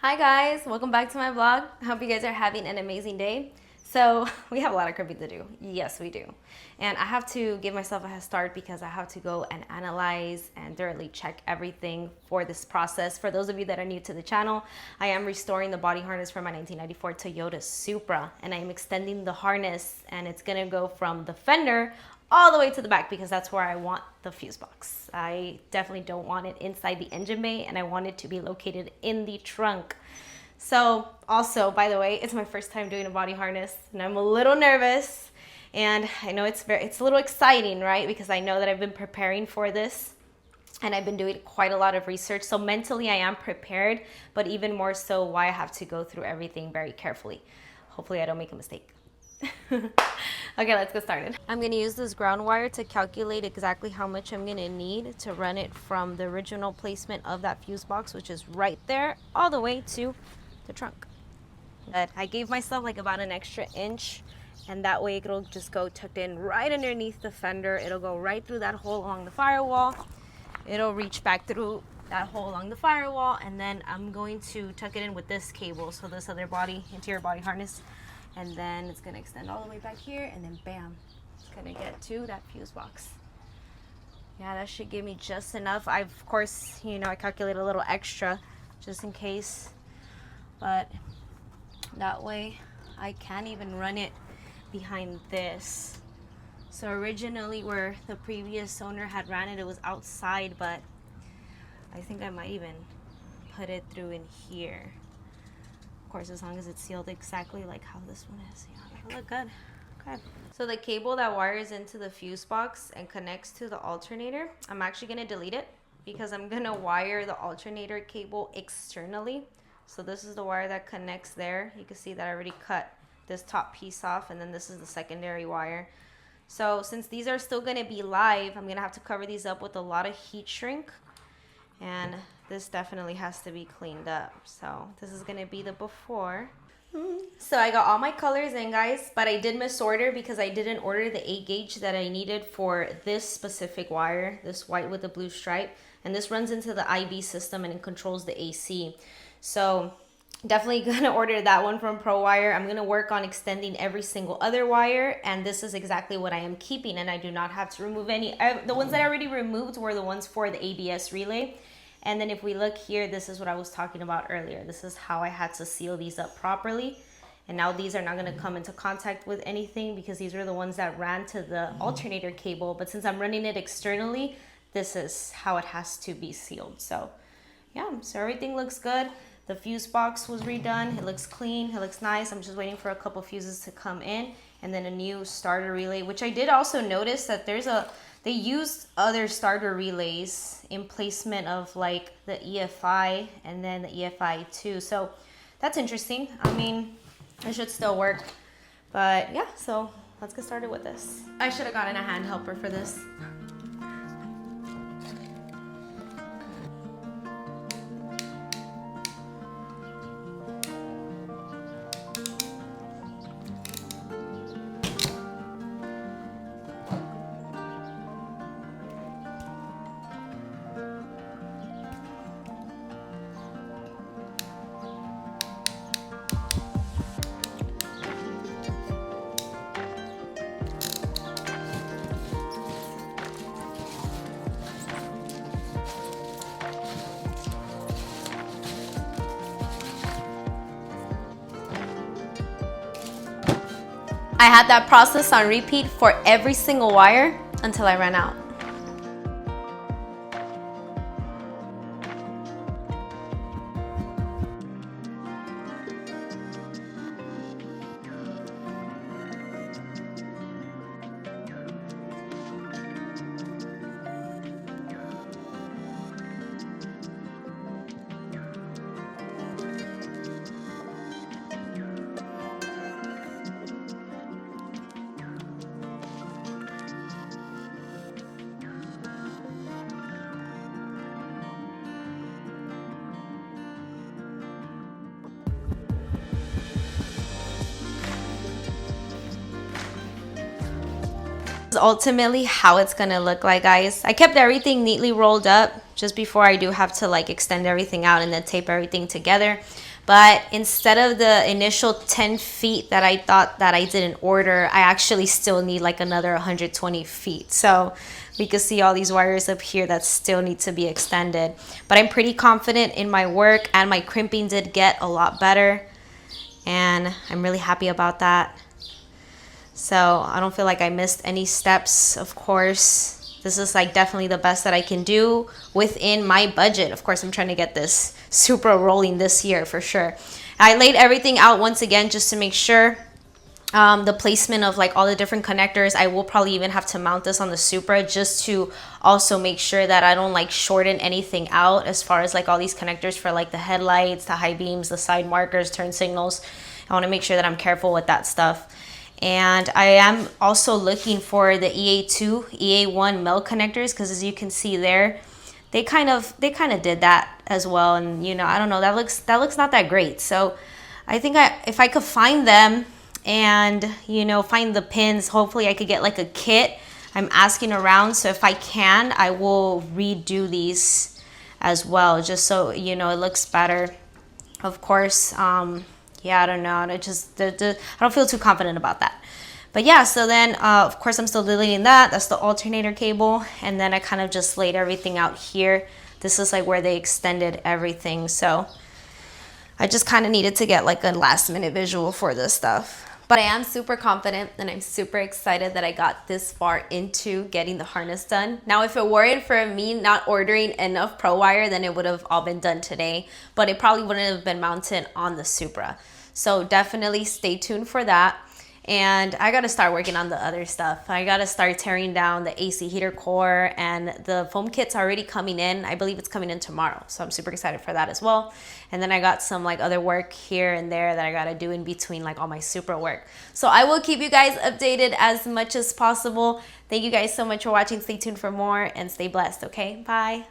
Hi guys, welcome back to my vlog. I hope you guys are having an amazing day. So we have a lot of crimping to do. Yes, we do. And I have to give myself a head start because I have to go and analyze and thoroughly check everything for this process. For those of you that are new to the channel, I am restoring the body harness from my 1994 Toyota Supra, and I am extending the harness, and it's gonna go from the fender all the way to the back because that's where I want the fuse box. I definitely don't want it inside the engine bay, and I want it to be located in the trunk. So also, by the way, it's my first time doing a body harness and I'm a little nervous, and I know it's a little exciting, right? Because I know that I've been preparing for this and I've been doing quite a lot of research. So mentally I am prepared, but even more so why I have to go through everything very carefully. Hopefully I don't make a mistake. Okay, let's get started. I'm going to use this ground wire to calculate exactly how much I'm going to need to run it from the original placement of that fuse box, which is right there, all the way to the trunk. But I gave myself like about an extra inch, and that way it'll just go tucked in right underneath the fender. It'll go right through that hole along the firewall. It'll reach back through that hole along the firewall, and then I'm going to tuck it in with this cable, so this other interior body harness. And then it's gonna extend all the way back here, and then bam, it's gonna get to that fuse box. Yeah, that should give me just enough. Of course, I calculate a little extra just in case, but that way I can't even run it behind this. So originally where the previous owner had ran it, it was outside, but I think I might even put it through in here. Of course, as long as it's sealed exactly like how this one is. Yeah, that'll look good. Okay. So the cable that wires into the fuse box and connects to the alternator, I'm actually going to delete it because I'm going to wire the alternator cable externally. So this is the wire that connects there. You can see that I already cut this top piece off, and then this is the secondary wire. So since these are still going to be live, I'm going to have to cover these up with a lot of heat shrink. And this definitely has to be cleaned up. So this is gonna be the before. So I got all my colors in, guys, but I did misorder because I didn't order the 8 gauge that I needed for this specific wire, this white with the blue stripe. And this runs into the IV system and it controls the AC. So definitely gonna order that one from ProWire. I'm gonna work on extending every single other wire, and this is exactly what I am keeping, and I do not have to remove any. The ones that I already removed were the ones for the ABS relay. And then if we look here, this is what I was talking about earlier. This is how I had to seal these up properly. And now these are not going to come into contact with anything because these are the ones that ran to the alternator cable. But since I'm running it externally, this is how it has to be sealed. So yeah, so everything looks good. The fuse box was redone. It looks clean. It looks nice. I'm just waiting for a couple fuses to come in, and then a new starter relay, which I did also notice that they used other starter relays in placement of like the EFI and then the EFI 2. So that's interesting. I mean, it should still work. But yeah, so let's get started with this. I should have gotten a hand helper for this. I had that process on repeat for every single wire until I ran out. Ultimately how it's gonna look like, guys. I kept everything neatly rolled up just before I do have to like extend everything out and then tape everything together. But instead of the initial 10 feet that I thought that I didn't order, I actually still need like another 120 feet. So we can see all these wires up here that still need to be extended. But I'm pretty confident in my work, and my crimping did get a lot better. And I'm really happy about that. So I don't feel like I missed any steps, of course. This is like definitely the best that I can do within my budget. Of course, I'm trying to get this Supra rolling this year for sure. I laid everything out once again just to make sure the placement of like all the different connectors. I will probably even have to mount this on the Supra just to also make sure that I don't like shorten anything out as far as like all these connectors for like the headlights, the high beams, the side markers, turn signals. I want to make sure that I'm careful with that stuff. And I am also looking for the EA2, EA1 male connectors, because as you can see there, they kind of did that as well. And you know, I don't know, that looks not that great. So I think if I could find them and you know, find the pins, hopefully I could get like a kit. I'm asking around, so if I can, I will redo these as well, just so you know it looks better. Of course, yeah, I don't know. I just I don't feel too confident about that. But yeah, so then of course I'm still deleting that. That's the alternator cable, and then I kind of just laid everything out here. This is like where they extended everything. So I just kind of needed to get like a last minute visual for this stuff. But I am super confident and I'm super excited that I got this far into getting the harness done. Now, if it weren't for me not ordering enough Pro Wire, then it would have all been done today, but it probably wouldn't have been mounted on the Supra. So definitely stay tuned for that. And I got to start working on the other stuff. I got to start tearing down the AC heater core, and the foam kit's already coming in. I believe it's coming in tomorrow. So I'm super excited for that as well. And then I got some like other work here and there that I got to do in between like all my Supra work. So I will keep you guys updated as much as possible. Thank you guys so much for watching. Stay tuned for more and stay blessed. Okay, bye.